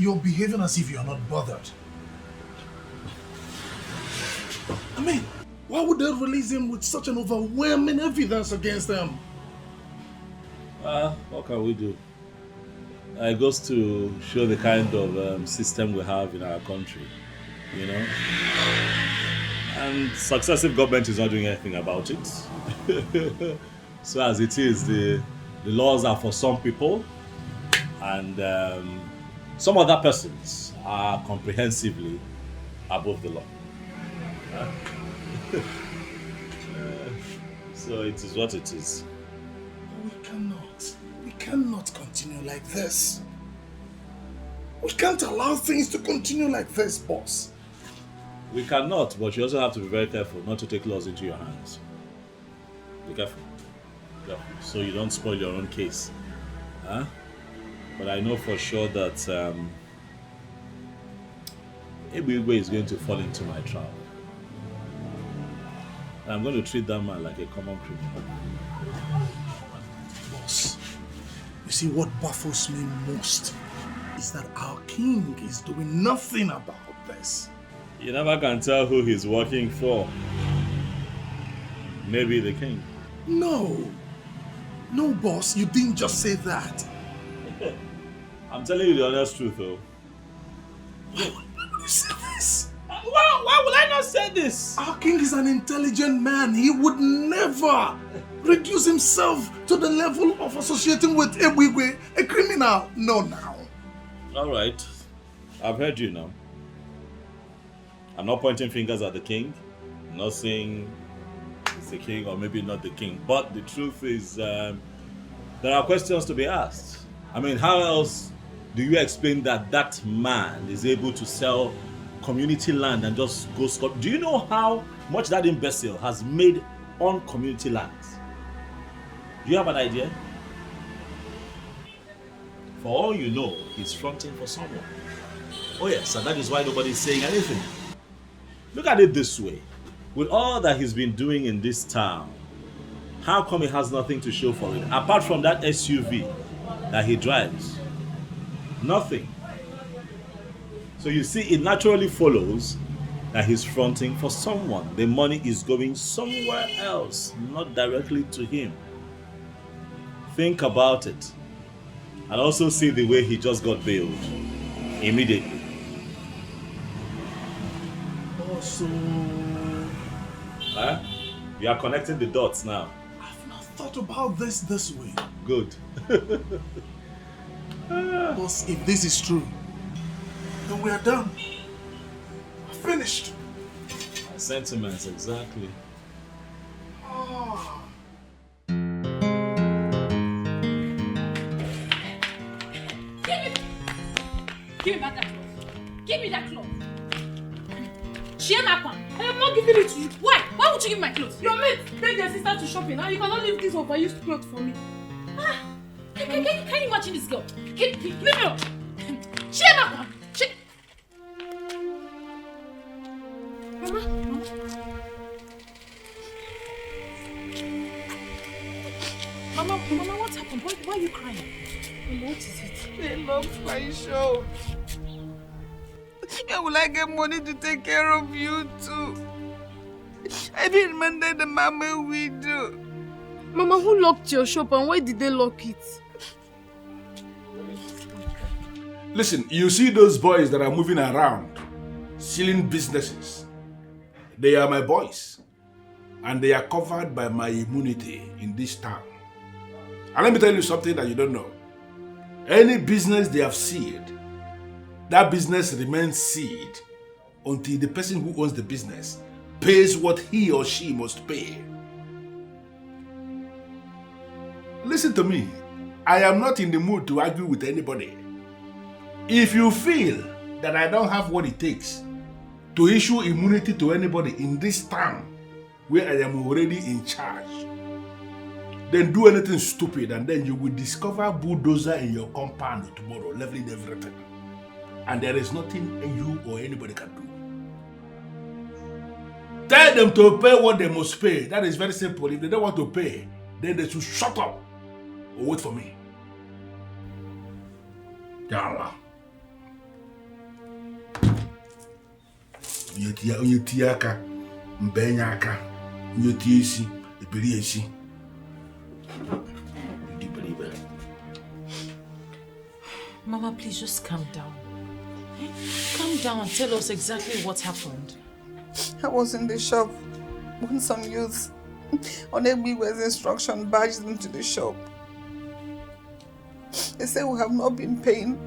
You're behaving as if you're not bothered. I mean, why would they release him with such an overwhelming evidence against them? What can we do? It goes to show the kind of system we have in our country, you know. And successive government is not doing anything about it. So as it is, the laws are for some people, and some other persons are comprehensively above the law. So it is what it is. We cannot continue like this. We can't allow things to continue like this, boss. We cannot, but you also have to be very careful not to take laws into your hands. Be careful. So you don't spoil your own case. Huh? But I know for sure that Ebigwe is going to fall into my trap. I'm going to treat that man like a common criminal. Boss, you see what baffles me most is that our king is doing nothing about this. You never can tell who he's working for. Maybe the king. No, boss, you didn't just say that. I'm telling you the honest truth, though. Why would you say this? Why would I not say this? Our king is an intelligent man. He would never reduce himself to the level of associating with Ebigwe, a criminal. No, now. All right. I've heard you now. I'm not pointing fingers at the king. I'm not saying it's the king or maybe not the king. But the truth is, there are questions to be asked. I mean, how else do you explain that man is able to sell community land and just go scot? Do you know how much that imbecile has made on community lands? Do you have an idea? For all you know, he's fronting for someone. Oh yes, and that is why nobody's saying anything. Look at it this way. With all that he's been doing in this town, how come he has nothing to show for it? Apart from that SUV that he drives. Nothing. So you see, it naturally follows that he's fronting for someone. The money is going somewhere else, not directly to him. Think about it. And also see the way he just got bailed. Immediately. Also, You are connecting the dots now. I've not thought about this way. Good. Boss, if this is true, then we are done. We're finished. My sentiments, exactly. Oh. Give me back that cloth. Give me that cloth. Chiemaka, I am not giving it to you. Why? Why would you give me my clothes? Your mate take their sister to shopping. Now you cannot leave this overused clothes for me. Can you imagine this girl? Leave me alone. Chiemaka. Mama, what happened? Why are you crying? Mama, what is it? They love my show. How will I get money to take care of you too? I didn't remember the mama we do. Mama, who locked your shop and why did they lock it? Listen, you see those boys that are moving around, stealing businesses. They are my boys. And they are covered by my immunity in this town. And let me tell you something that you don't know. Any business they have sealed, that business remains sealed until the person who owns the business pays what he or she must pay. Listen to me. I am not in the mood to argue with anybody. If you feel that I don't have what it takes to issue immunity to anybody in this town where I am already in charge, then do anything stupid and then you will discover bulldozer in your compound tomorrow, leveling everything. And there is nothing you or anybody can do. Tell them to pay what they must pay. That is very simple. If they don't want to pay, then they should shut up or wait for me. Yeah. onye tie aka mbenye aka onye tie isi ebiri esi. Mama, please just calm down. Calm down and tell us exactly what happened. I was in the shop when some youths on Egbiwe's instruction barged into the shop. They say we have not been paying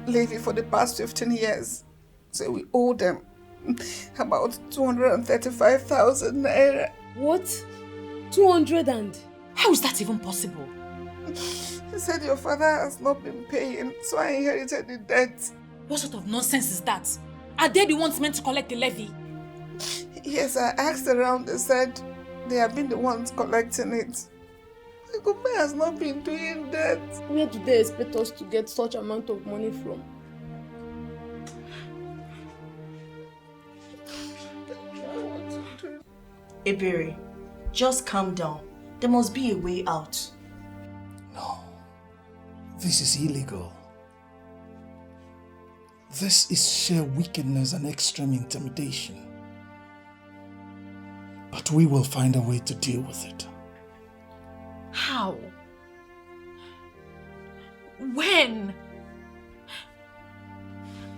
levy for the past 15 years. So we owe them about 235,000 naira. What? 200 and? How is that even possible? He said your father has not been paying, so I inherited the debt. What sort of nonsense is that? Are they the ones meant to collect the levy? Yes, I asked around. They said they have been the ones collecting it. The government has not been doing that. Where do they expect us to get such amount of money from? Ebere, just calm down. There must be a way out. No. This is illegal. This is sheer wickedness and extreme intimidation. But we will find a way to deal with it. How? When?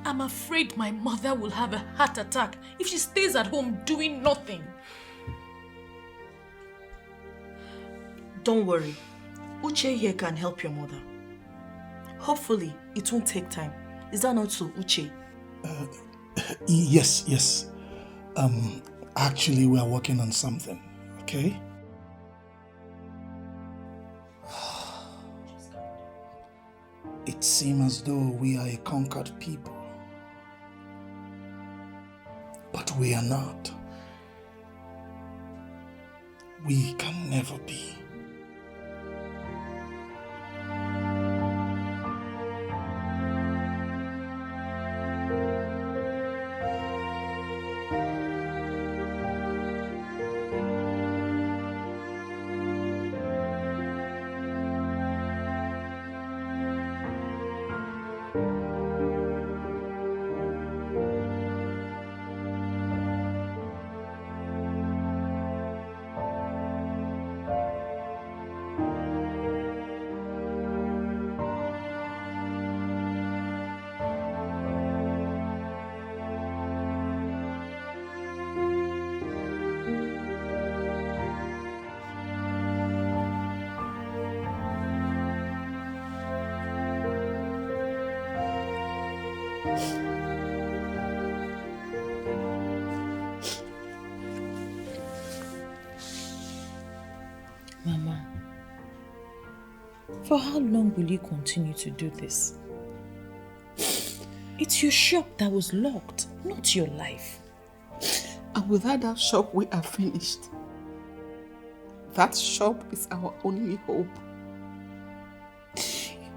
I'm afraid my mother will have a heart attack if she stays at home doing nothing. Don't worry. Uche here can help your mother. Hopefully, it won't take time. Is that not so, Uche? Yes. Actually, we are working on something, okay? It seems as though we are a conquered people. But we are not. We can never be. Mama, for how long will you continue to do this? It's your shop that was locked, not your life. And without that shop, we are finished. That shop is our only hope.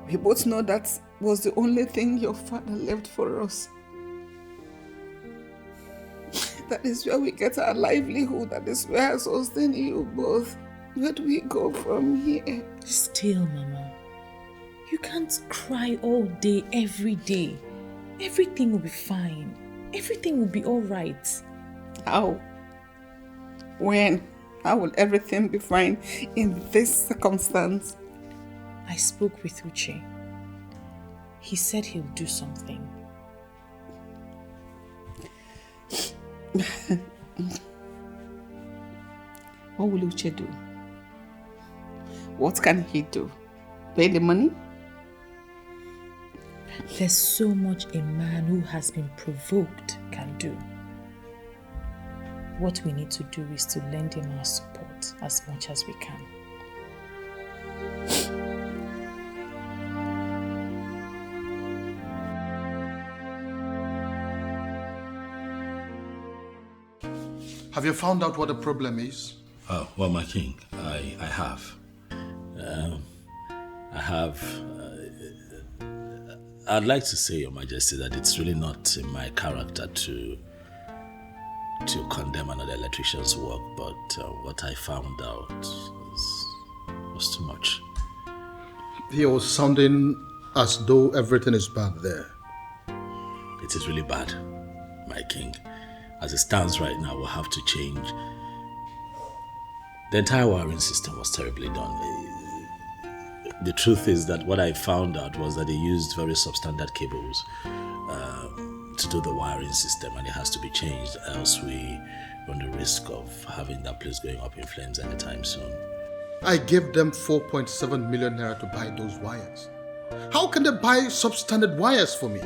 We both know that was the only thing your father left for us. That is where we get our livelihood. That is where I sustain you both. Where do we go from here? Still, Mama, you can't cry all day, every day. Everything will be fine. Everything will be all right. How? When? How will everything be fine in this circumstance? I spoke with Uche. He said he'll do something. What will Uche do? What can he do? Pay the money? There's so much a man who has been provoked can do. What we need to do is to lend him our support as much as we can. Have you found out what the problem is? Oh, well, my king, I have. I'd like to say, Your Majesty, that it's really not in my character to condemn another electrician's work, but what I found out was too much. He was sounding as though everything is bad there. It is really bad, my king. as it stands right now, we'll have to change. The entire wiring system was terribly done. The truth is that what I found out was that they used very substandard cables to do the wiring system, and it has to be changed, else we run the risk of having that place going up in flames anytime soon. I gave them 4.7 million naira to buy those wires. How can they buy substandard wires for me?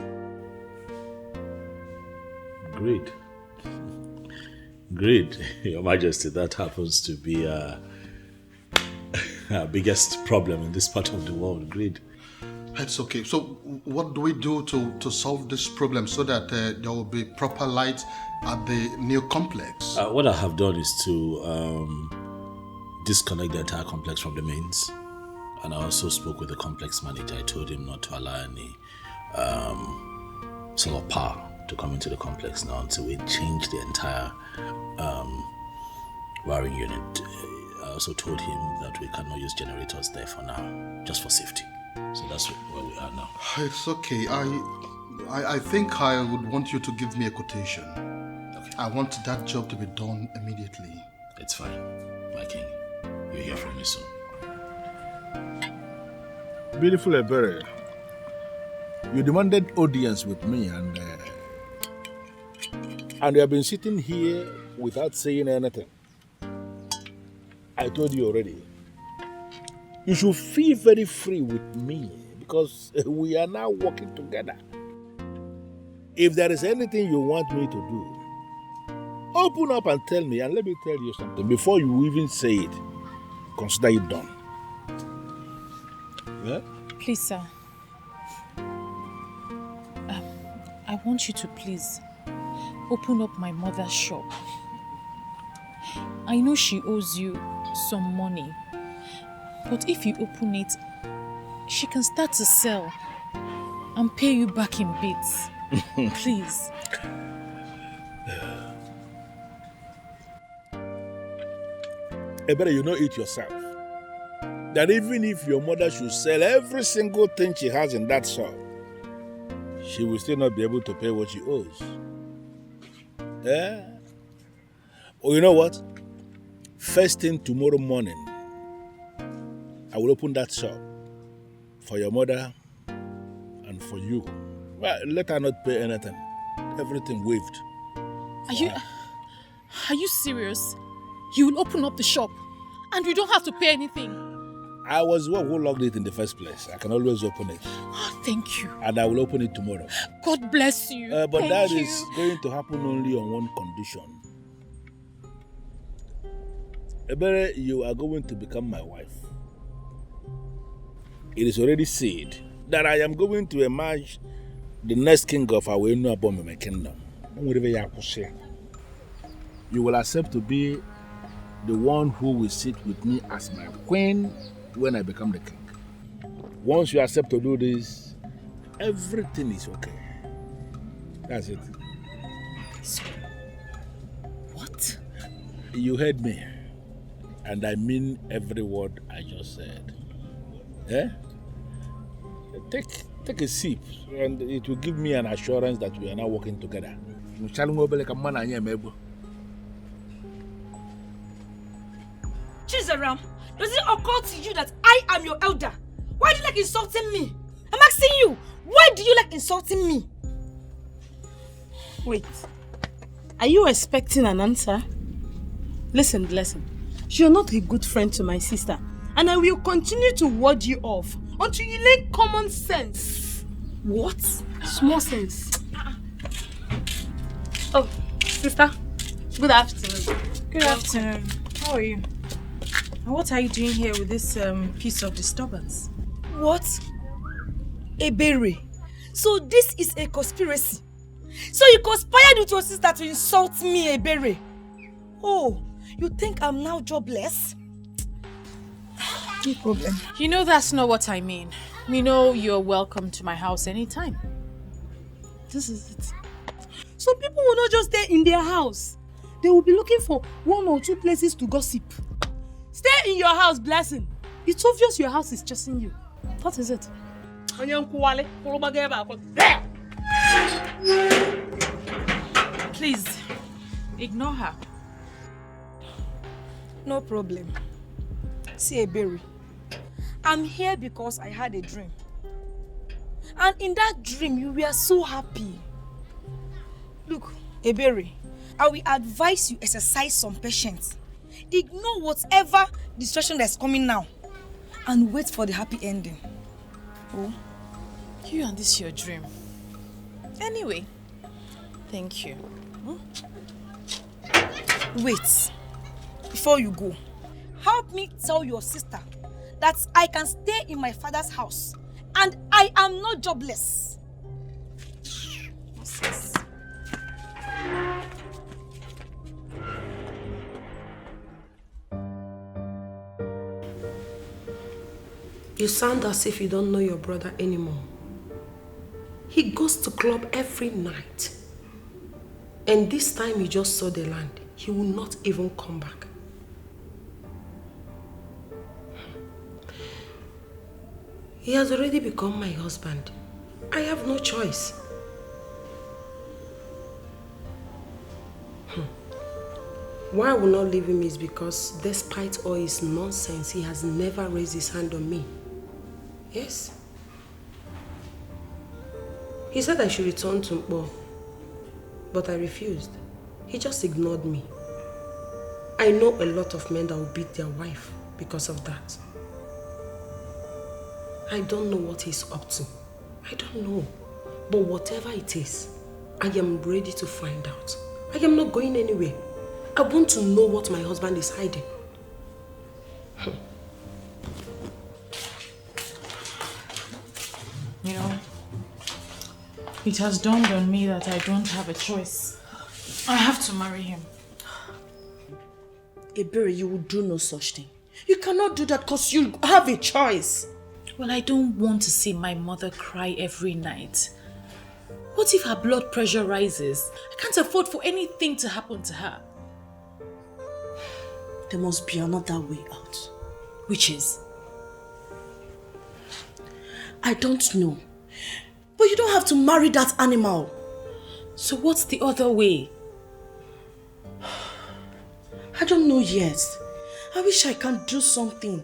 Greed. Greed, Your Majesty, that happens to be our biggest problem in this part of the world, greed. It's okay. So what do we do to solve this problem so that there will be proper light at the new complex? What I have done is to disconnect the entire complex from the mains. And I also spoke with the complex manager. I told him not to allow any solar power to come into the complex now until we change the entire wiring unit. I also told him that we cannot use generators there for now, just for safety. So that's where we are now. It's okay. I think I would want you to give me a quotation. Okay. I want that job to be done immediately. It's fine, my king. You'll hear from me soon. Beautiful Ebere, you demanded audience with me and you have been sitting here without saying anything. I told you already. You should feel very free with me because we are now working together. If there is anything you want me to do, open up and tell me, and let me tell you something. Before you even say it, consider it done. Yeah? Please, sir. I want you to please open up my mother's shop. I know she owes you some money, but if you open it, she can start to sell and pay you back in bits. Please. Better you know it yourself. That even if your mother should sell every single thing she has in that shop, she will still not be able to pay what she owes. Yeah? Oh, you know what? First thing tomorrow morning, I will open that shop for your mother and for you. Well, let her not pay anything. Everything waived. Are you serious? You will open up the shop and you don't have to pay anything? I was the one who locked it in the first place. I can always open it. Oh, thank you. And I will open it tomorrow. God bless you. But thank that you. is going to happen only on one condition. Ebere, you are going to become my wife. It is already said that I am going to emerge the next king of our Unraveling kingdom. You will accept to be the one who will sit with me as my queen when I become the king. Once you accept to do this, everything is okay. That's it. So, what? You heard me. And I mean every word I just said. Eh? Take a sip, and it will give me an assurance that we are now working together. Chizaram, does it occur to you that I am your elder? Why do you like insulting me? I'm asking you, why do you like insulting me? Wait, are you expecting an answer? Listen, you're not a good friend to my sister, and I will continue to ward you off until you learn common sense. What? Small sense. Oh, sister, good afternoon. Good afternoon. How are you? And what are you doing here with this piece of disturbance? What? Ebere. So this is a conspiracy. So you conspired with your sister to insult me, Ebere. Oh, you think I'm now jobless? No problem. You know that's not what I mean. You know you're welcome to my house anytime. This is it. Some people will not just stay in their house. They will be looking for 1 or 2 places to gossip. Stay in your house, Blessing. It's obvious your house is chasing you. What is it? Please, Ignore her. No problem. See, Ebere, I'm here because I had a dream. And in that dream, you were so happy. Look, Ebere, I will advise you exercise some patience. Ignore whatever distraction that's coming now. And wait for the happy ending. Oh. You and this your dream. Anyway, thank you. Wait. Before you go, help me tell your sister that I can stay in my father's house and I am not jobless. Yes. You sound as if you don't know your brother anymore. He goes to club every night. And this time he just saw the land. He will not even come back. He has already become my husband. I have no choice. Why I will not leave him is because despite all his nonsense, he has never raised his hand on me. Yes. He said I should return to Mpo, but I refused. He just ignored me. I know a lot of men that will beat their wife because of that. I don't know what he's up to. I don't know. But whatever it is, I am ready to find out. I am not going anywhere. I want to know what my husband is hiding. You know, it has dawned on me that I don't have a choice. I have to marry him. Ebere, you will do no such thing. You cannot do that because you have a choice. Well, I don't want to see my mother cry every night. What if her blood pressure rises? I can't afford for anything to happen to her. There must be another way out. Which is? I don't know. But you don't have to marry that animal. So what's the other way? I don't know yet. I wish I can do something.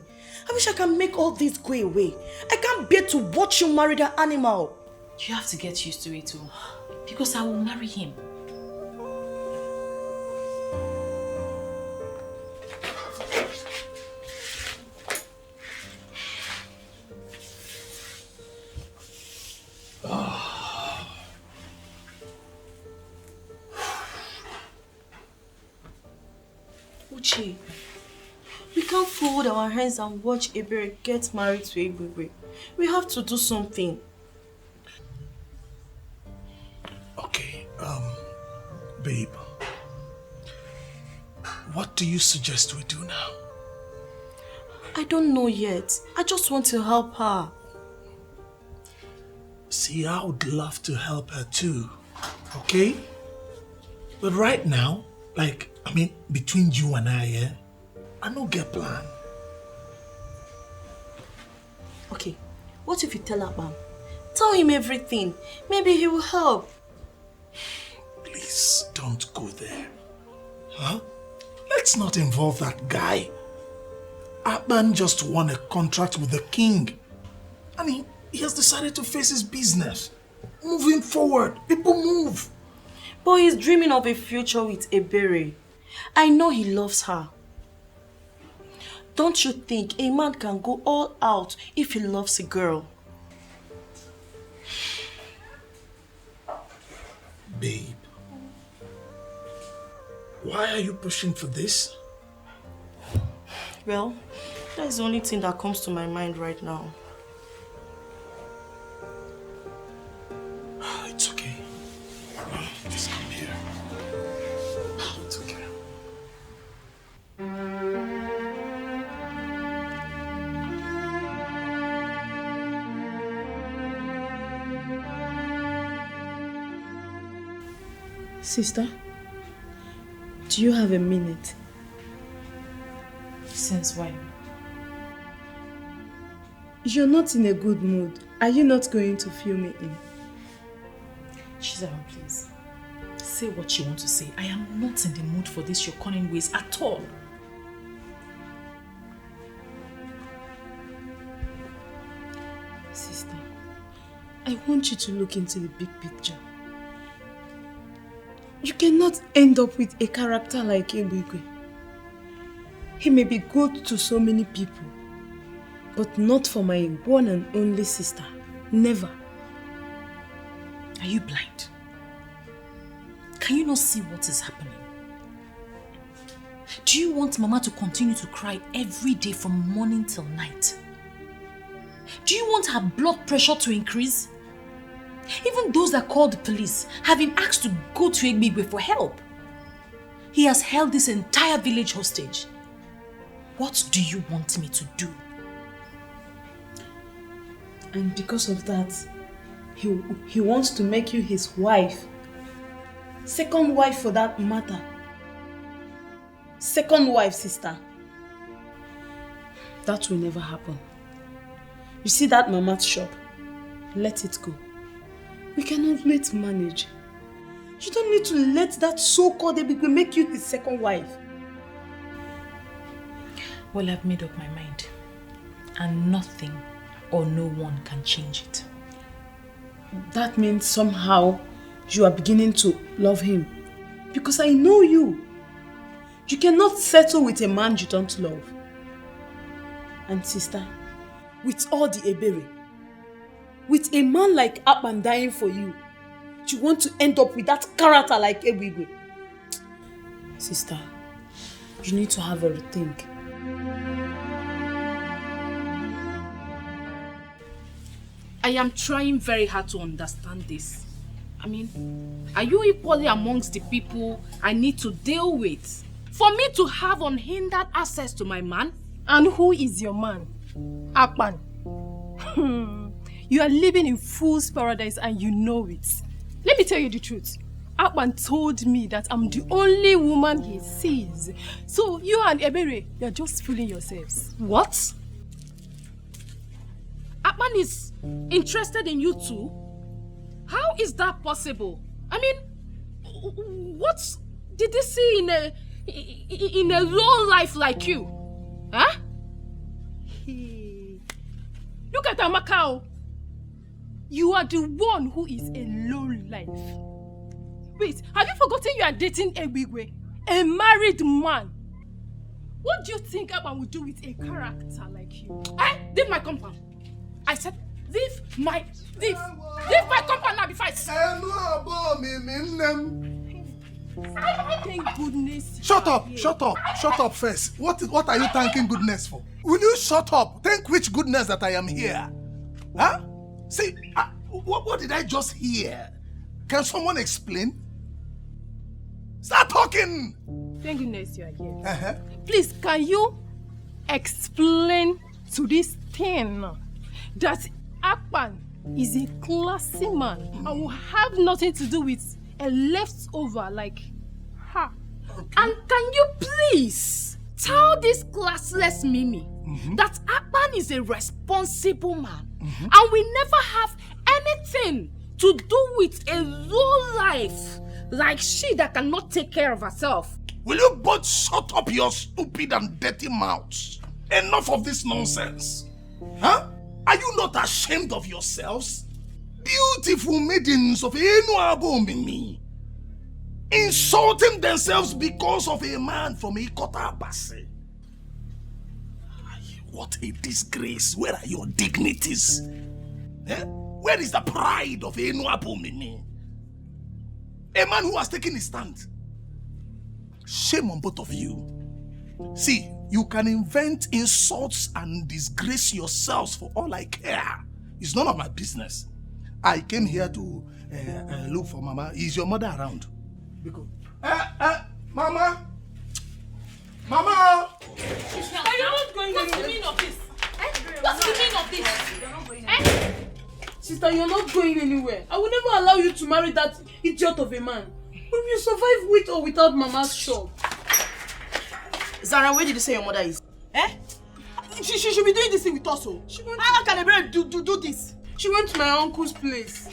I wish I can make all this go away. I can't bear to watch you marry that animal. You have to get used to it too. Because I will marry him. Uche, we can't fold our hands and watch Ebere get married to Ebere. We have to do something. Okay, babe. What do you suggest we do now? I don't know yet. I just want to help her. See, I would love to help her too, okay? But right now, between you and I, I don't get plan. Okay, what if you tell Abam? Tell him everything. Maybe he will help. Please, don't go there. Huh? Let's not involve that guy. Abam just won a contract with the king. And he has decided to face his business. Moving forward, people move. But he's dreaming of a future with Ebere. I know he loves her. Don't you think a man can go all out if he loves a girl? Babe, why are you pushing for this? Well, that's the only thing that comes to my mind right now. It's okay. Just come here. It's okay. Sister, do you have a minute? Since when? You're not in a good mood. Are you not going to fill me in? Shizara, please. say what you want to say. I am not in the mood for this your cunning ways at all. Sister, I want you to look into the big picture. You cannot end up with a character like Ebigwe. He may be good to so many people, but not for my one and only sister. Never. Are you blind? Can you not see what is happening? Do you want Mama to continue to cry every day from morning till night? Do you want her blood pressure to increase? Even those that called the police have been asked to go to Egbigwe for help. He has held this entire village hostage. What do you want me to do? And because of that, he wants to make you his wife. Second wife for that matter. Second wife, sister. That will never happen. You see that mama's shop? Let it go. We can always manage. You don't need to let that so-called Ebigwe make you his second wife. Well, I've made up my mind. And nothing or no one can change it. That means somehow you are beginning to love him. Because I know you. You cannot settle with a man you don't love. And sister, with all the Ebere, with a man like Akpan dying for you, you want to end up with that character like Ebigwe. Sister, you need to have a rethink. I am trying very hard to understand this. I mean, are you equally amongst the people I need to deal with for me to have unhindered access to my man? And who is your man? Akpan. You are living in fool's paradise and you know it. Let me tell you the truth. Akpan told me that I'm the only woman he sees. So you and Ebere, you're just fooling yourselves. What? Akpan is interested in you too? How is that possible? I mean, what did he see in a low life like you? Huh? Look at Amakao. You are the one who is a low life. Wait, have you forgotten you are dating Ebigwe, a married man? What do you think Akpan would do with a character like you? Leave my compound. I said, leave my compound now before I Thank goodness. Shut up first. What are you thanking goodness for? Will you shut up? Thank which goodness that I am here? Huh? See, what did I just hear? Can someone explain? Start talking! Thank goodness you are here. Please, can you explain to this thing that Akpan is a classy man and will have nothing to do with a leftover like her? Okay. And can you please tell this classless Mimi that Akpan is a responsible man and we never have anything to do with a low life like she that cannot take care of herself? Will you both shut up your stupid and dirty mouths? Enough of this nonsense. Huh? Are you not ashamed of yourselves? Beautiful maidens of Enuabo Mimi insulting themselves because of a man from Ikota Abase. What a disgrace. Where are your dignities? Eh? Where is the pride of Enuabo Mimi? A man who has taken his stand. Shame on both of you. See, you can invent insults and disgrace yourselves for all I care. It's none of my business. I came here to look for Mama. Is your mother around? Because, Mama! Mama! Are you not going anywhere? What's the meaning of this? What's the meaning of this? Sister, you're not going anywhere. I will never allow you to marry that idiot of a man. We will survive with or without Mama's shop. Zara, where did you say your mother is? She should be doing this thing with us. How can a brother do this? She went to my uncle's place.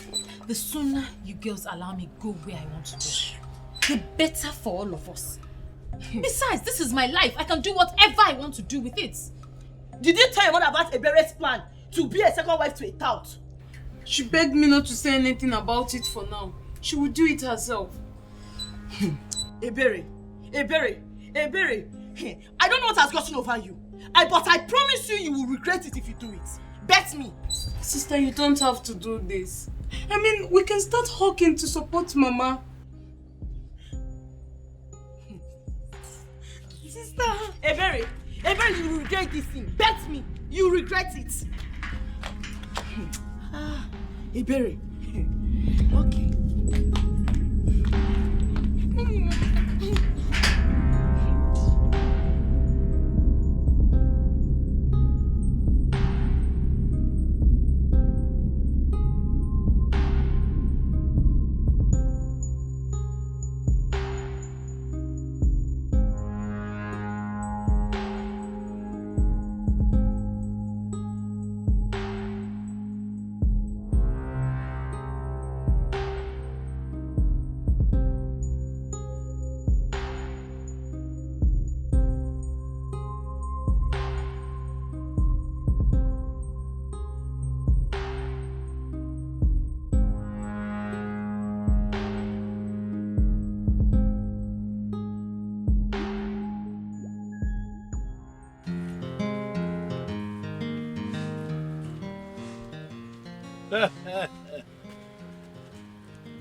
The sooner you girls allow me go where I want to go, the better for all of us. Besides, this is my life. I can do whatever I want to do with it. Did you tell your mother about Ebere's plan to be a second wife to a tout? She begged me not to say anything about it for now. She will do it herself. Ebere, I don't know what has gotten over you. But I promise you will regret it if you do it. Bet me. Sister, you don't have to do this. I mean, we can start hawking to support Mama. Sister. Ebere, you will regret this thing. Bet me, you regret it. Ebere. Okay.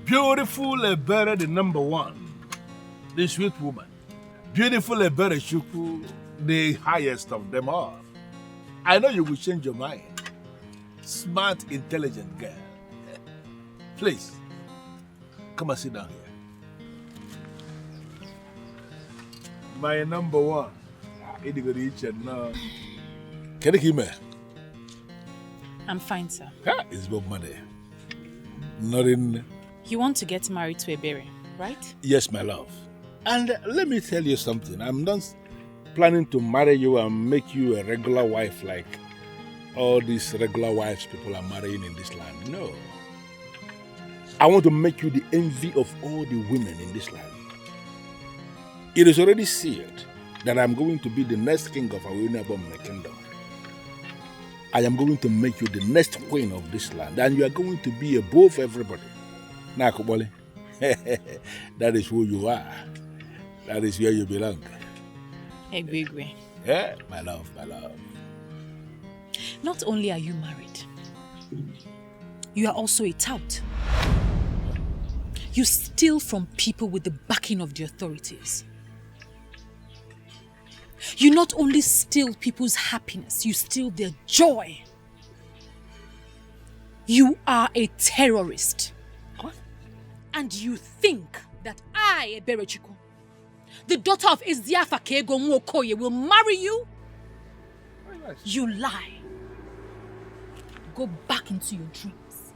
Beautiful Ebere, the number one, the sweet woman. Beautiful Ebere Shuku, the highest of them all. I know you will change your mind. Smart, intelligent girl. Please, come and sit down here. My number one. Can you hear me? I'm fine, sir. It's Bob Money. Nothing. You want to get married to Ebere, right? Yes, my love. And let me tell you something. I'm not planning to marry you and make you a regular wife like all these regular wives people are marrying in this land. No. I want to make you the envy of all the women in this land. It is already sealed that I'm going to be the next king of Awinabom kingdom. I am going to make you the next queen of this land, and you are going to be above everybody. Nakubole, that is who you are. That is where you belong. Egwegwe. Yeah, my love, my love. Not only are you married, you are also a tout. You steal from people with the backing of the authorities. You not only steal people's happiness, you steal their joy. You are a terrorist. What? And you think that I, Eberechiku, the daughter of Eziafa Kego Nwokoye, will marry you? You lie. Go back into your dreams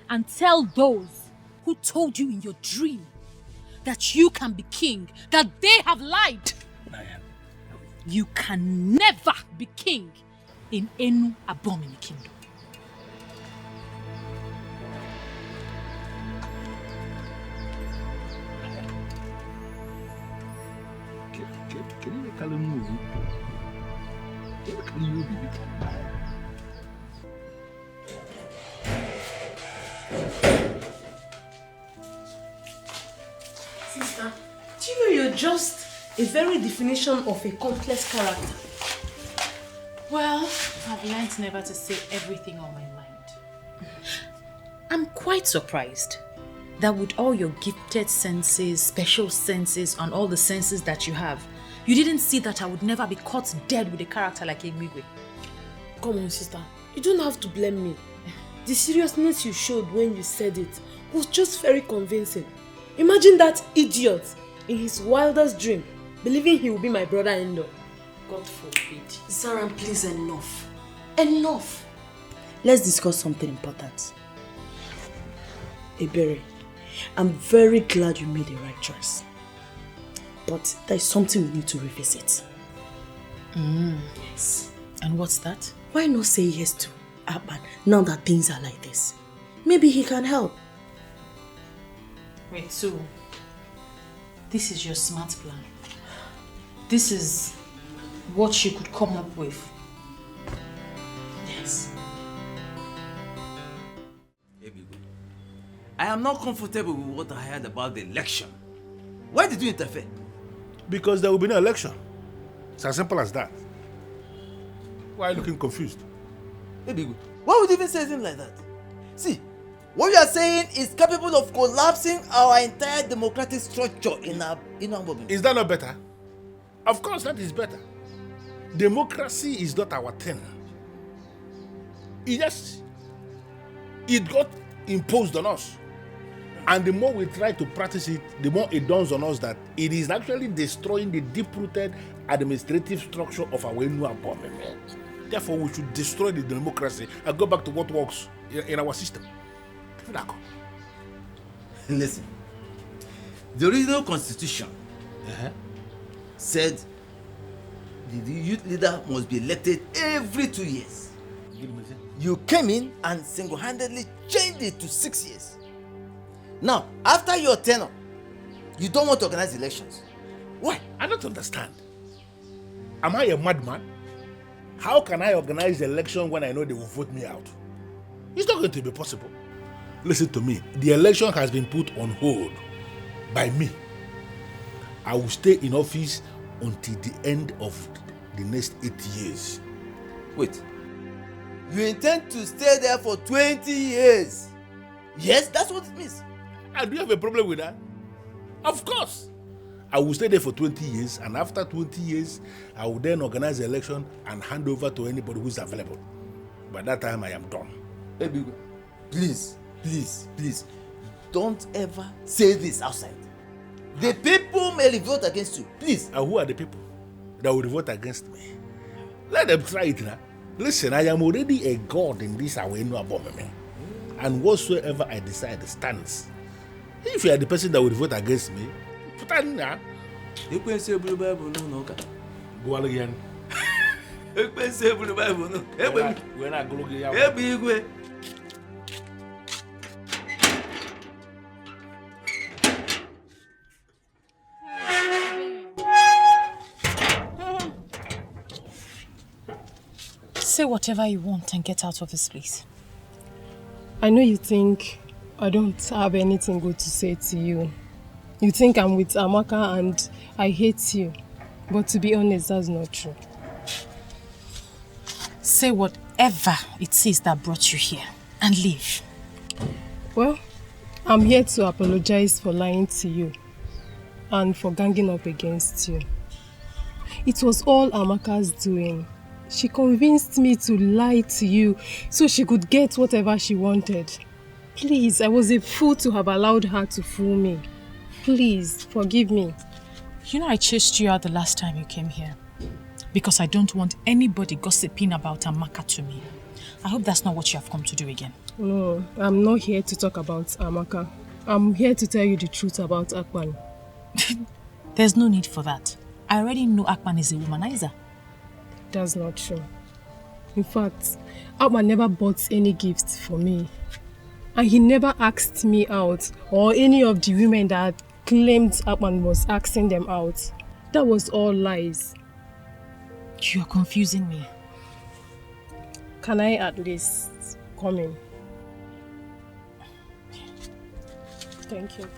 and tell those who told you in your dream that you can be king, that they have lied. You can never be king in Enu Abomin kingdom. Can you make a move? Can you be? Sister, do you know you're just a very definition of a complex character? Well, I've learned never to say everything on my mind. I'm quite surprised that with all your gifted senses, special senses, and all the senses that you have, you didn't see that I would never be caught dead with a character like Egwigwe. Come on, sister. You don't have to blame me. The seriousness you showed when you said it was just very convincing. Imagine that idiot in his wildest dream believing he will be my brother-in-law. God forbid. Sarah, please, enough. Enough. Let's discuss something important. Ebere, I'm very glad you made the right choice. But there's something we need to revisit. Yes. And what's that? Why not say yes to Akpan now that things are like this? Maybe he can help. Wait, so This is your smart plan. This is what you could come up with. Yes. I am not comfortable with what I heard about the election. Why did you interfere? Because there will be no election. It's as simple as that. Why are you looking confused? Why would you even say something like that? See, what you are saying is capable of collapsing our entire democratic structure in our government. Is that not better? Of course, that is better. Democracy is not our thing. It got imposed on us. And the more we try to practice it, the more it dawns on us that it is actually destroying the deep-rooted administrative structure of our new government. Therefore, we should destroy the democracy and go back to what works in our system. Listen, the original constitution said the youth leader must be elected every 2 years. You came in and single-handedly changed it to 6 years. Now, after your tenure, you don't want to organize elections. Why? I don't understand. Am I a madman? How can I organize the election when I know they will vote me out? It's not going to be possible. Listen to me. The election has been put on hold by me. I will stay in office until the end of the next 8 years. Wait. You intend to stay there for 20 years? Yes, that's what it means. And do you have a problem with that? Of course. I will stay there for 20 years, and after 20 years, I will then organize the election and hand over to anybody who is available. By that time, I am done. Baby, please, don't ever say this outside. The people may revolt against you, please. And who are the people that will revolt against me? Let them try it now. Listen, I am already a god in this Awenu abomination, and whatsoever I decide stands. If you are the person that will vote against me, put on now. You can say blue Bible no. Go on again. You can say blue Bible no. When I go again. Say whatever you want and get out of this place. I know you think I don't have anything good to say to you. You think I'm with Amaka and I hate you. But to be honest, that's not true. Say whatever it is that brought you here and leave. Well, I'm here to apologize for lying to you and for ganging up against you. It was all Amaka's doing. She convinced me to lie to you so she could get whatever she wanted. Please, I was a fool to have allowed her to fool me. Please, forgive me. You know I chased you out the last time you came here. Because I don't want anybody gossiping about Amaka to me. I hope that's not what you have come to do again. No, I'm not here to talk about Amaka. I'm here to tell you the truth about Akpan. There's no need for that. I already know Akpan is a womanizer. That's not true. In fact, Akpan never bought any gifts for me. And he never asked me out or any of the women that claimed Akpan was asking them out. That was all lies. You're confusing me. Can I at least come in? Thank you.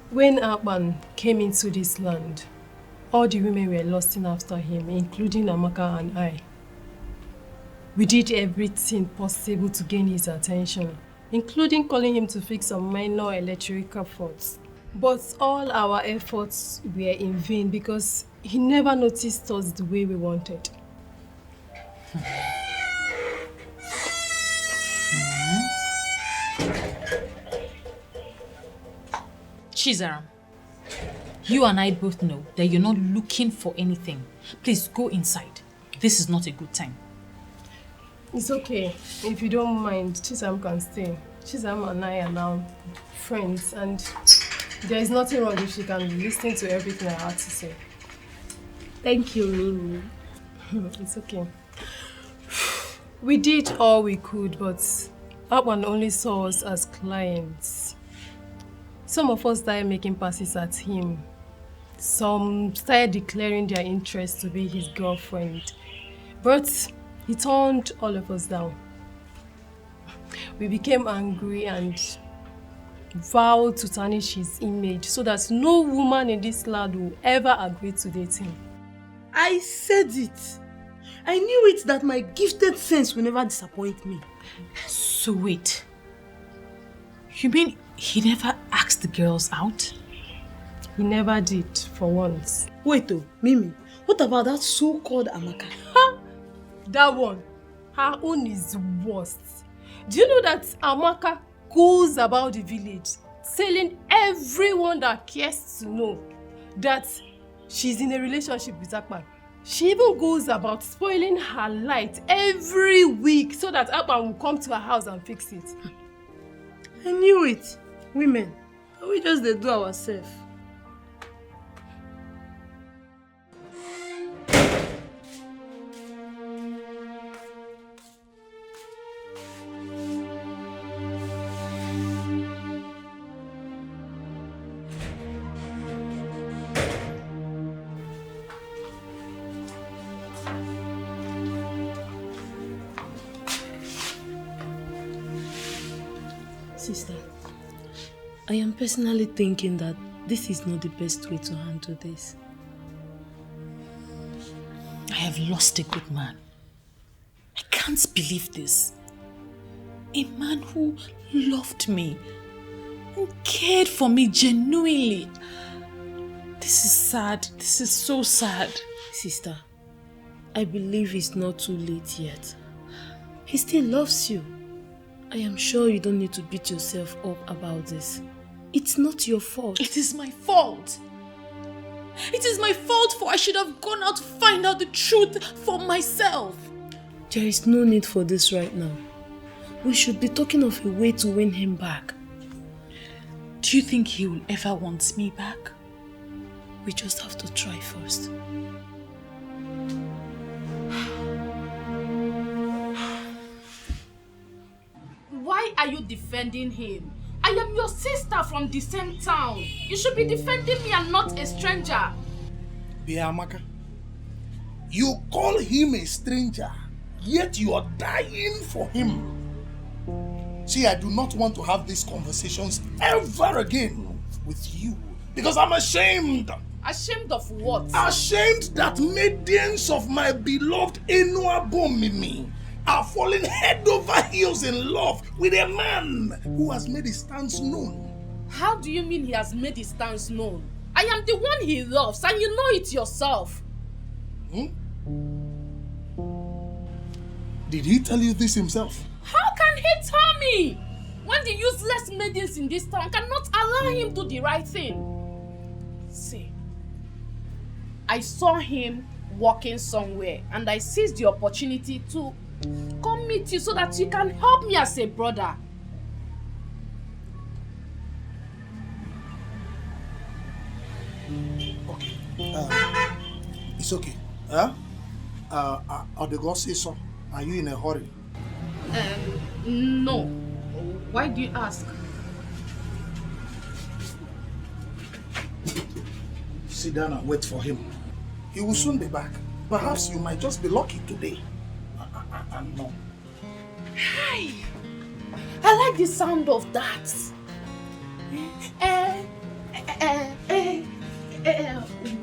When Akpan came into this land, all the women were lusting after him, including Amaka and I. We did everything possible to gain his attention, including calling him to fix some minor electrical faults. But all our efforts were in vain because he never noticed us the way we wanted. Chizaram, you and I both know that you're not looking for anything. Please go inside. This is not a good time. It's okay. If you don't mind, Chizaram can stay. Chizaram and I are now friends, and there is nothing wrong if she can listen to everything I have to say. Thank you, Mimi. It's okay. We did all we could, but Akpan only saw us as clients. Some of us started making passes at him. Some started declaring their interest to be his girlfriend. But he turned all of us down. We became angry and vowed to tarnish his image so that no woman in this land will ever agree to date him. I said it. I knew it that my gifted sense will never disappoint me. So wait. You mean he never asked the girls out? He never did, for once. Wait though, Mimi, what about that so-called Amaka? That one, her own is worst. Do you know that Amaka goes about the village telling everyone that cares to know that she's in a relationship with Akpan? She even goes about spoiling her light every week so that Akpan will come to her house and fix it. I knew it. Women, we just they do ourselves. Sister, I am personally thinking that this is not the best way to handle this. I have lost a good man. I can't believe this. A man who loved me and cared for me genuinely. This is sad. This is so sad. Sister, I believe it's not too late yet. He still loves you. I am sure you don't need to beat yourself up about this. It's not your fault. It is my fault. It is my fault, for I should have gone out to find out the truth for myself. There is no need for this right now. We should be talking of a way to win him back. Do you think he will ever want me back? We just have to try first. Why are you defending him? I am your sister from the same town. You should be defending me and not a stranger. Biamaka, you call him a stranger, yet you are dying for him. See, I do not want to have these conversations ever again with you because I'm ashamed. Ashamed of what? Ashamed that maidens of my beloved Enuabomimi are falling head over heels in love with a man who has made his stance known. How do you mean he has made his stance known? I am the one he loves, and you know it yourself. Did he tell you this himself? How can he tell me? When the useless maidens in this town cannot allow him to do the right thing. See, I saw him walking somewhere, and I seized the opportunity to come meet you so that you can help me as a brother. Okay. It's okay. Or the God say so. Are you in a hurry? No. Why do you ask? Sit down and wait for him. He will soon be back. Perhaps you might just be lucky today. No. Hi. I like the sound of that.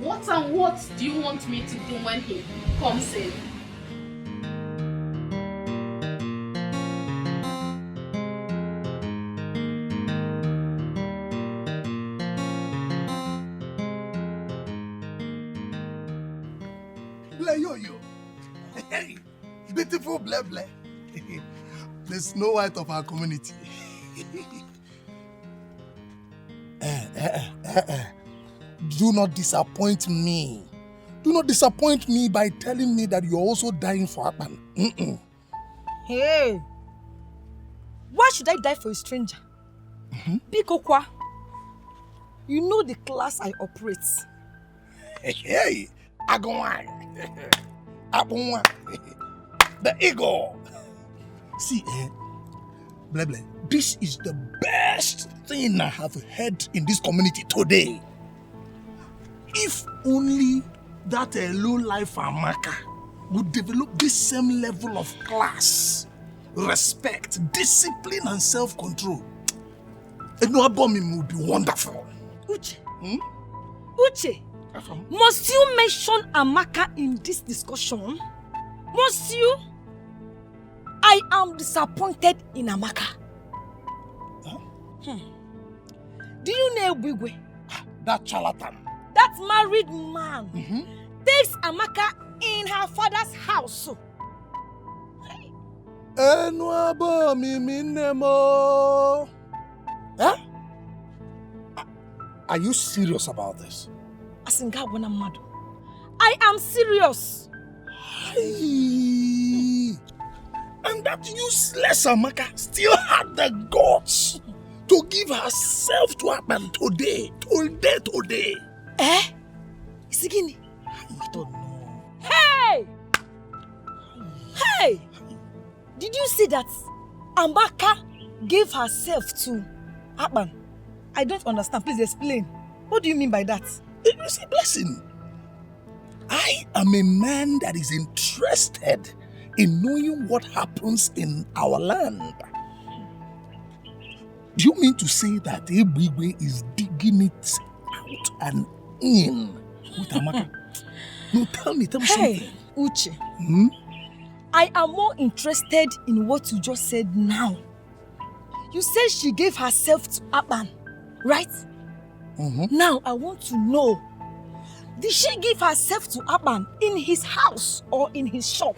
What and what do you want me to do when he comes in? Yo-yo. Hey, beautiful Ble Ble. The Snow White of our community. Do not disappoint me. Do not disappoint me by telling me that you're also dying for Akpan. Hey, why should I die for a stranger? Bikokwa, you know the class I operate. Hey, Agwan. Abunwa. The ego. See, Bleble, this is the best thing I have heard in this community today. If only that low-life Amaka would develop this same level of class, respect, discipline, and self-control, Enuabomim would be wonderful. Uche, Uche, must you mention Amaka in this discussion? Must you? I am disappointed in Amaka. Do you know Bigwe? That charlatan. That married man takes Amaka in her father's house. Huh? Are you serious about this? I am serious. And that useless Amaka still had the guts to give herself to Akpan today. Isigini? I don't know. Hey! Hey! Did you see that Amaka gave herself to Akpan? I don't understand. Please explain. What do you mean by that? It is a blessing. I am a man that is interested in knowing what happens in our land. Do you mean to say that Ebigwe is digging it out and in with Amaka? No, tell me something. Uche. I am more interested in what you just said now. You said she gave herself to Akpan, right? Now I want to know, did she give herself to Akpan in his house or in his shop?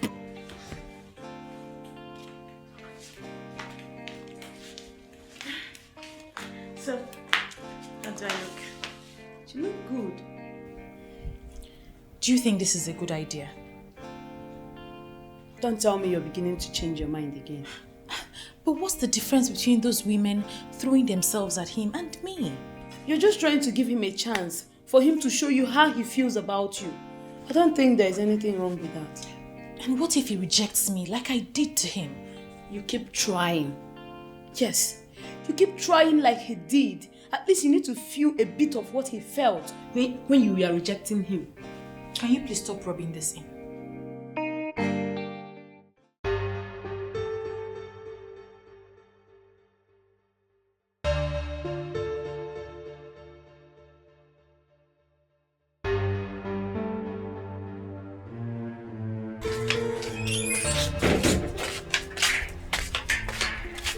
So, how do I look? You look good. Do you think this is a good idea? Don't tell me you're beginning to change your mind again. But what's the difference between those women throwing themselves at him and me? You're just trying to give him a chance for him to show you how he feels about you. I don't think there's anything wrong with that. And what if he rejects me like I did to him? You keep trying. Yes, you keep trying like he did. At least you need to feel a bit of what he felt when you were rejecting him. Can you please stop rubbing this in?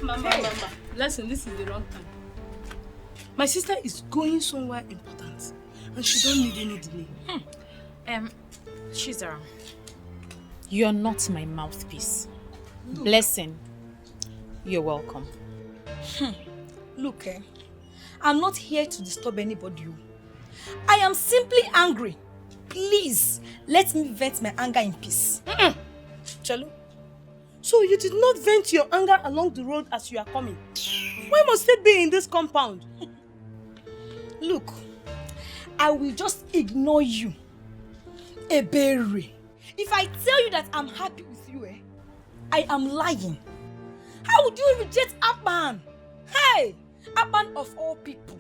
Mama, listen, this is the wrong time. My sister is going somewhere important and she don't need any delay. Chizara, you're not my mouthpiece. Blessing, you're welcome. Look, I'm not here to disturb anybody. I am simply angry. Please, let me vent my anger in peace. Chalo, so you did not vent your anger along the road as you are coming? Why must it be in this compound? Look, I will just ignore you. Ebere. If I tell you that I'm happy with you, I am lying. How would you reject Akpan? Hey, Akpan of all people.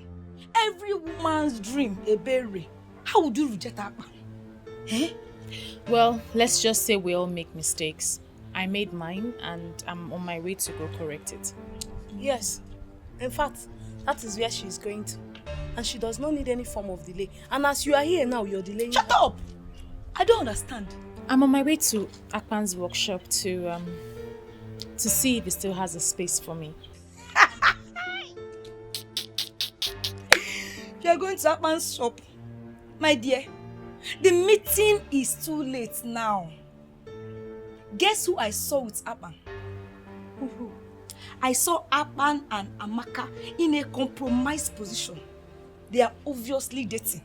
Every woman's dream, Ebere. How would you reject Akpan? Well, let's just say we all make mistakes. I made mine and I'm on my way to go correct it. Yes. In fact, that is where she is going to. And she does not need any form of delay. And as you are here now, you're delaying. Shut up! I don't understand. I'm on my way to Akpan's workshop to see if he still has a space for me. You are going to Akpan's shop. My dear, the meeting is too late now. Guess who I saw with Akpan? I saw Akpan and Amaka in a compromised position. They are obviously dating.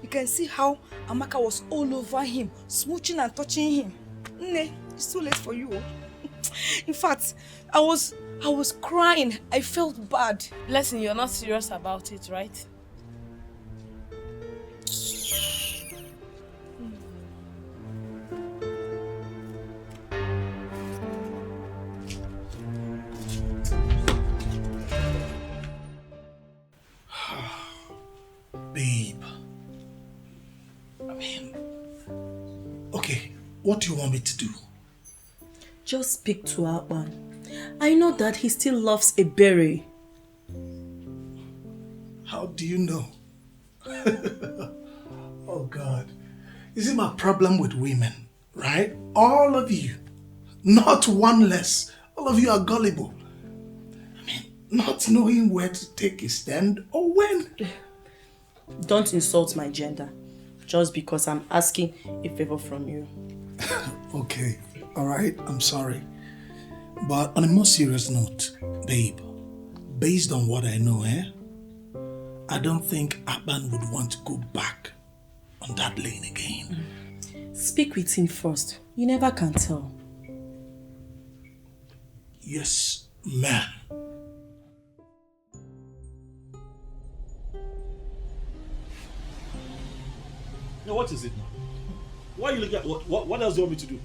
You can see how Amaka was all over him, smooching and touching him. Nne, it's too late for you. In fact, I was crying. I felt bad. Blessing, you're not serious about it, right? Babe. I mean, okay, what do you want me to do? Just speak to Akpan. I know that he still loves Ebere. How do you know? Oh God. Is it my problem with women, right? All of you. Not one less. All of you are gullible. I mean, not knowing where to take a stand or when. Don't insult my gender. Just because I'm asking a favor from you. Okay, alright, I'm sorry. But on a more serious note, babe, based on what I know, I don't think Akpan would want to go back on that lane again. Speak with him first. You never can tell. Yes, ma'am. Now, what is it now? Why are you looking at what else do you want me to do?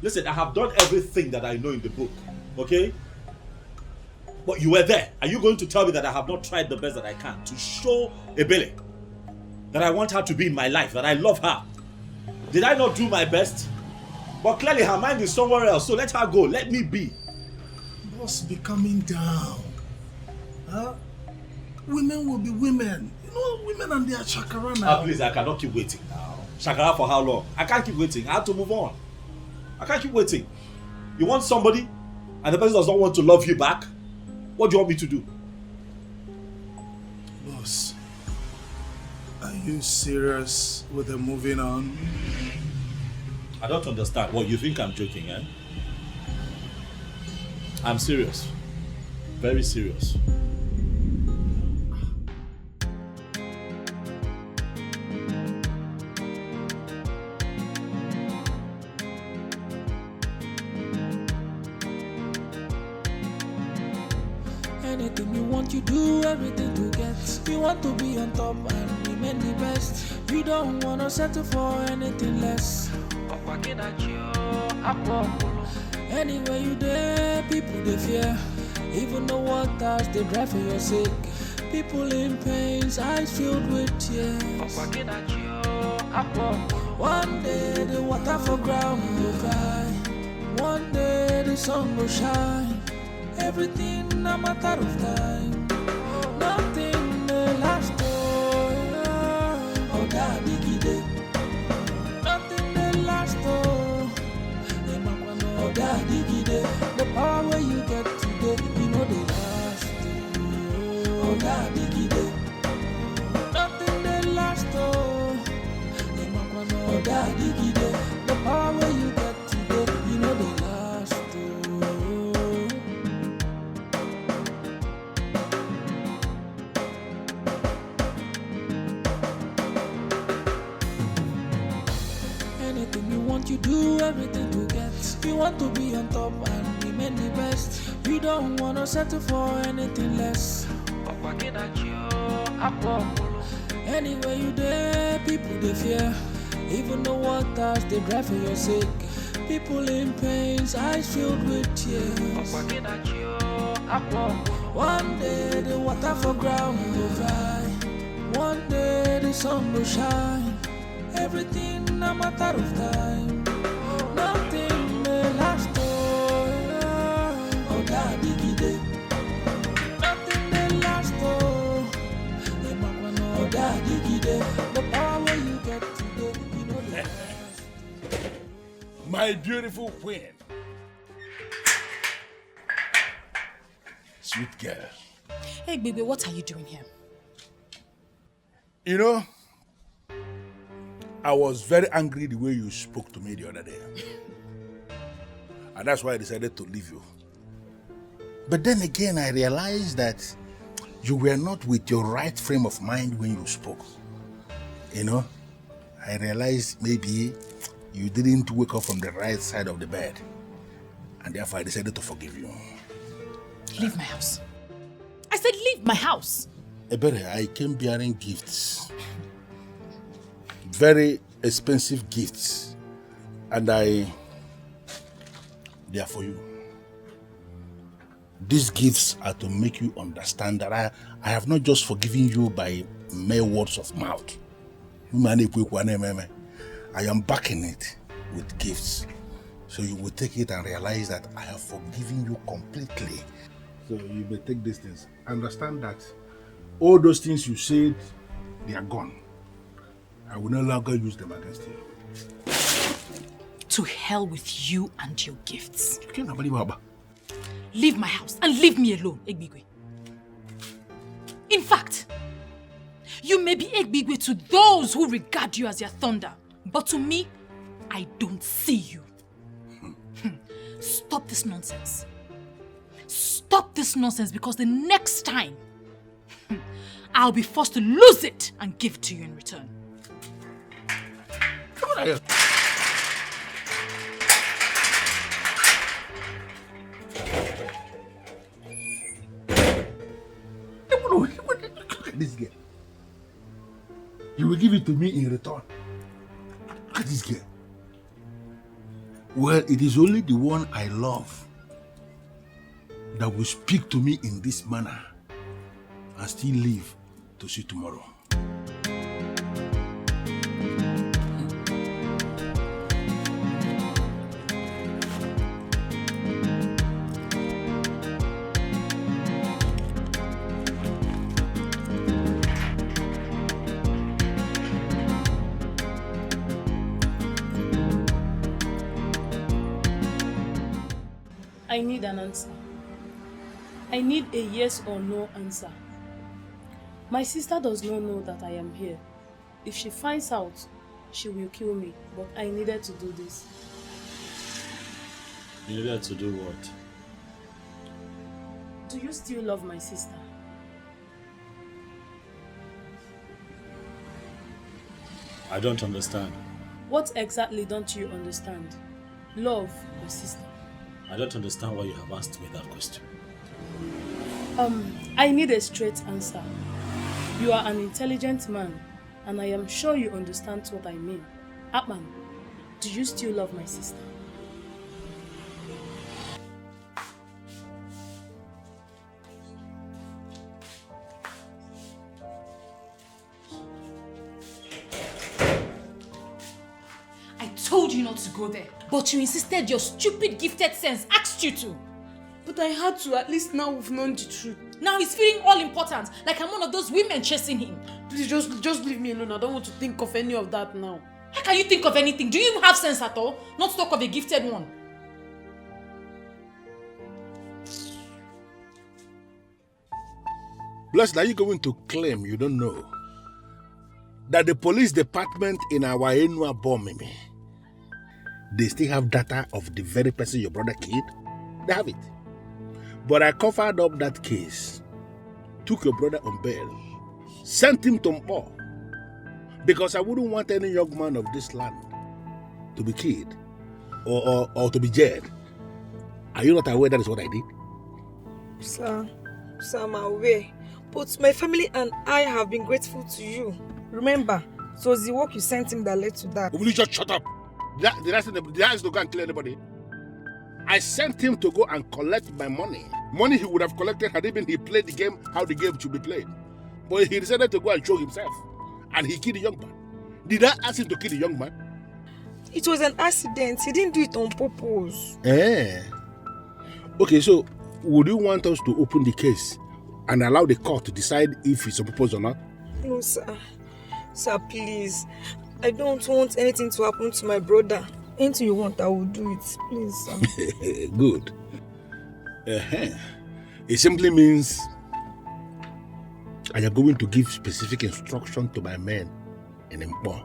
Listen, I have done everything that I know in the book, okay? But you were there. Are you going to tell me that I have not tried the best that I can to show Ebele that I want her to be in my life, that I love her? Did I not do my best? But clearly her mind is somewhere else, so let her go. Let me be. Boss, be coming down. Huh? Women will be women. You know, women and their chakra now. Please, I cannot keep waiting now. Chakra for how long? I can't keep waiting. I have to move on. I can't keep waiting. You want somebody and the person does not want to love you back? What do you want me to do? Boss, are you serious with the moving on? I don't understand. What, you think I'm joking, eh? I'm serious. Very serious. Anything you want, you do everything to get. You want to be on top and remain the best. You don't want to settle for anything less. Anywhere you there, people they fear. Even the waters they drive for your sake. People in pains, eyes filled with tears. One day the water for ground will cry. One day the sun will shine. Everything a matter of time. Nothing may last. Oh, daddy gide. Nothing may last. Oh, daddy gide. The power where you get today, you know they last. Oh, daddy gide. Nothing may last. Oh, daddy gide. The power where you get today, you know they last. You do everything to get. You want to be on top and remain the best. You don't want to settle for anything less. Anywhere you there, people they fear. Even the waters they drive for your sake. People in pains, eyes filled with tears. One day the water for ground will dry. One day the sun will shine. Everything a matter of time. Nothing may last. Oh, daddy gide. Nothing may last. Oh, daddy gide. The power where you get today, you know the last. My beautiful queen. Sweet girl. Hey, baby, what are you doing here? You know, I was very angry the way you spoke to me the other day. And that's why I decided to leave you. But then again, I realized that you were not with your right frame of mind when you spoke. You know, I realized maybe you didn't wake up from the right side of the bed. And therefore I decided to forgive you. Leave my house. I said leave my house. Ebere, I came bearing gifts. Very expensive gifts. And they are for you. These gifts are to make you understand that I have not just forgiven you by mere words of mouth. I am backing it with gifts. So you will take it and realize that I have forgiven you completely. So you may take these things. Understand that all those things you said, they are gone. I will no longer use them against you. To hell with you and your gifts. You can't believe Baba. Leave my house and leave me alone, Egbigwe. In fact, you may be Egbigwe to those who regard you as their thunder, but to me, I don't see you. Stop this nonsense. Stop this nonsense, because the next time, I'll be forced to lose it and give it to you in return. Come on here. Look at this girl. You will give it to me in return. Look at this girl. Well, it is only the one I love that will speak to me in this manner and still live to see tomorrow. I need an answer. I need a yes or no answer. My sister does not know that I am here. If she finds out, she will kill me. But I needed to do this. You needed to do what? Do you still love my sister? I don't understand. What exactly don't you understand? Love your sister? I don't understand why you have asked me that question. I need a straight answer. You are an intelligent man, and I am sure you understand what I mean. Atman, do you still love my sister? I told you not to go there, but you insisted. Your stupid gifted sense asked you to. But I had to. At least now we've known the truth. Now he's feeling all important, like I'm one of those women chasing him. Please just leave me alone. I don't want to think of any of that now. How can you think of anything? Do you even have sense at all? Not to talk of a gifted one. Blessed, are you going to claim you don't know that the police department in our Enua Bomimi, they still have data of the very person your brother killed? They have it. But I covered up that case, took your brother on bail, sent him to Mpo, because I wouldn't want any young man of this land to be killed or to be jailed. Are you not aware that is what I did? Sir, I'm aware. But my family and I have been grateful to you. Remember, it was the work you sent him that led to that. Will you just shut up? Did I ask to go and kill anybody? I sent him to go and collect my money. Money he would have collected had even he played the game how the game should be played. But he decided to go and show himself. And he killed the young man. Did I ask him to kill the young man? It was an accident. He didn't do it on purpose. Okay, so would you want us to open the case and allow the court to decide if it's on purpose or not? No, sir. Sir, please. I don't want anything to happen to my brother. Anything you want, I will do it. Please, sir. Good. It simply means I am going to give specific instruction to my men in Mpo.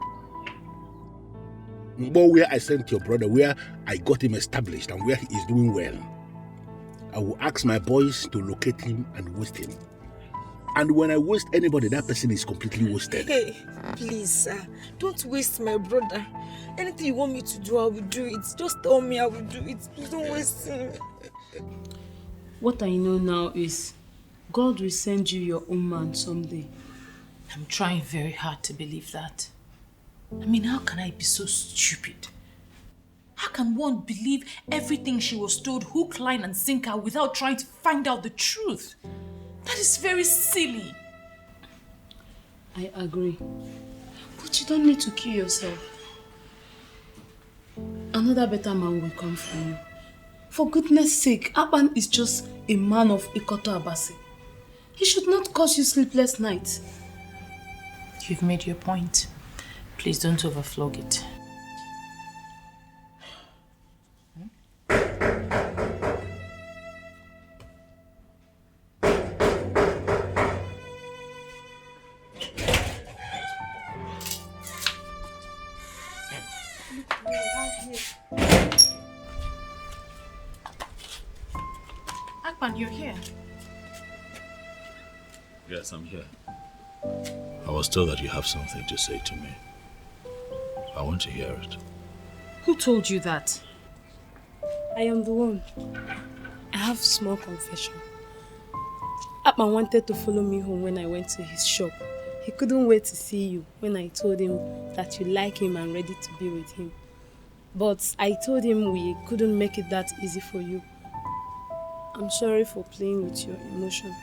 Mpo, where I sent your brother, where I got him established and where he is doing well. I will ask my boys to locate him and waste him. And when I waste anybody, that person is completely wasted. Hey, please, sir. Don't waste my brother. Anything you want me to do, I will do it. Just tell me I will do it. Please don't waste him. What I know now is God will send you your own man someday. I'm trying very hard to believe that. I mean, how can I be so stupid? How can one believe everything she was told hook, line and sinker without trying to find out the truth? That is very silly. I agree. But you don't need to kill yourself. Another better man will come for you. For goodness sake, Akpan is just a man of Ikoto Abasi. He should not cause you sleepless nights. You've made your point. Please don't overflog it. Akpan, you're here. Yes, I'm here. I was told that you have something to say to me. I want to hear it. Who told you that? I am the one. I have a small confession. Akpan wanted to follow me home when I went to his shop. He couldn't wait to see you when I told him that you like him and ready to be with him. But I told him we couldn't make it that easy for you. I'm sorry for playing with your emotion.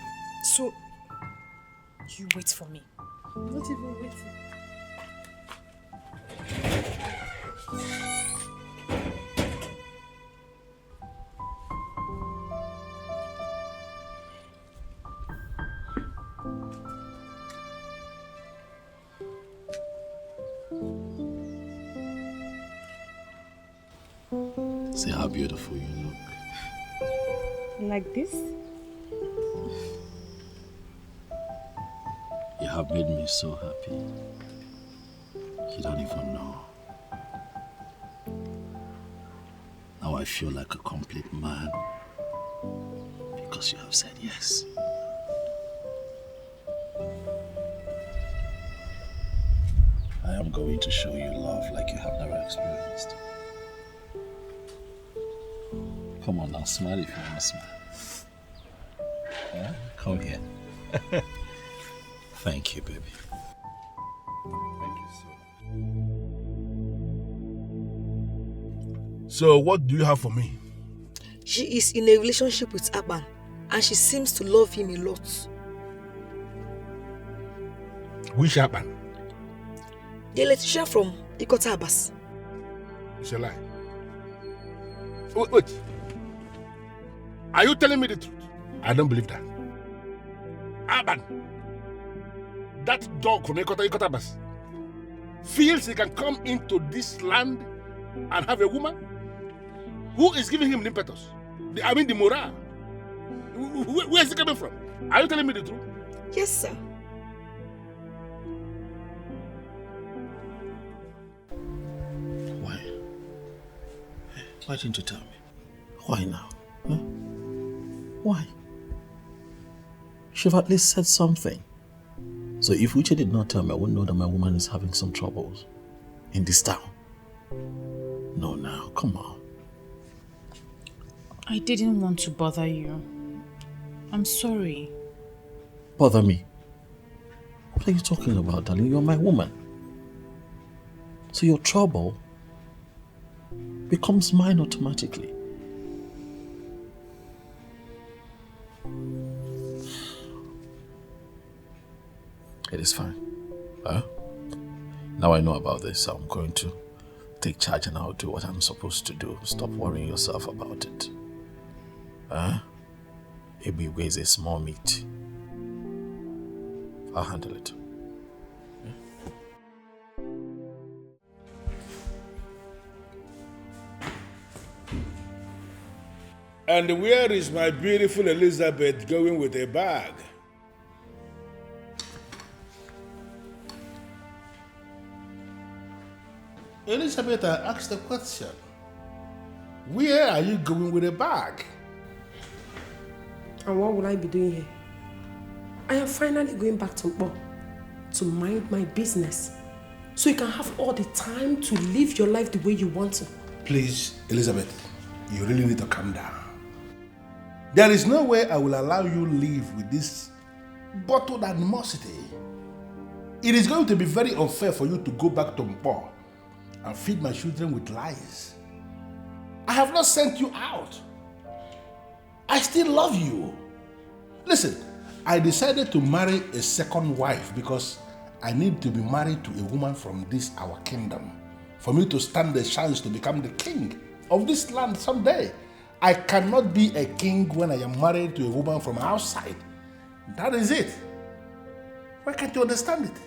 So, you wait for me. I'm not even waiting. See how beautiful you look. Like this? You have made me so happy. You don't even know. Now I feel like a complete man because you have said yes. I am going to show you love like you have never experienced. Come on now, smile if you want to smile. Yeah? Come here. Thank you, baby. Thank you so much. So, what do you have for me? She is in a relationship with Akpan and she seems to love him a lot. Which Akpan? The electrician from Ikoto Abasi. It's a lie. Wait. Are you telling me the truth? I don't believe that. Akpan, that dog from Ikoto Abasi, feels he can come into this land and have a woman? Who is giving him the impetus? The morale? Where is he coming from? Are you telling me the truth? Yes, sir. Why? Why didn't you tell me? Why now? Huh? Why? Should have at least said something. So if Uche did not tell me, I wouldn't know that my woman is having some troubles in this town. No, now, come on. I didn't want to bother you. I'm sorry. Bother me? What are you talking about, darling? You're my woman. So your trouble becomes mine automatically. It is fine. Huh? Now I know about this, I'm going to take charge and I'll do what I'm supposed to do. Stop worrying yourself about it. Huh? Maybe weighs a small meat. I'll handle it. And where is my beautiful Elizabeth going with a bag? Elizabeth, I asked a question. Where are you going with a bag? And what will I be doing here? I am finally going back to Mpo to mind my business. So you can have all the time to live your life the way you want to. Please, Elizabeth, you really need to calm down. There is no way I will allow you live with this bottled animosity. It is going to be very unfair for you to go back to Mpo and feed my children with lies. I have not sent you out. I still love you. Listen, I decided to marry a second wife because I need to be married to a woman from this our kingdom for me to stand the chance to become the king of this land someday. I cannot be a king when I am married to a woman from outside. That is it. Why can't you understand it?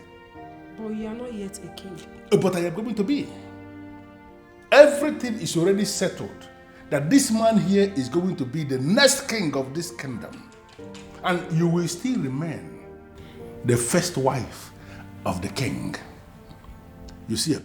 But you are not yet a king. But I am going to be. Everything is already settled that this man here is going to be the next king of this kingdom. And you will still remain the first wife of the king. You see,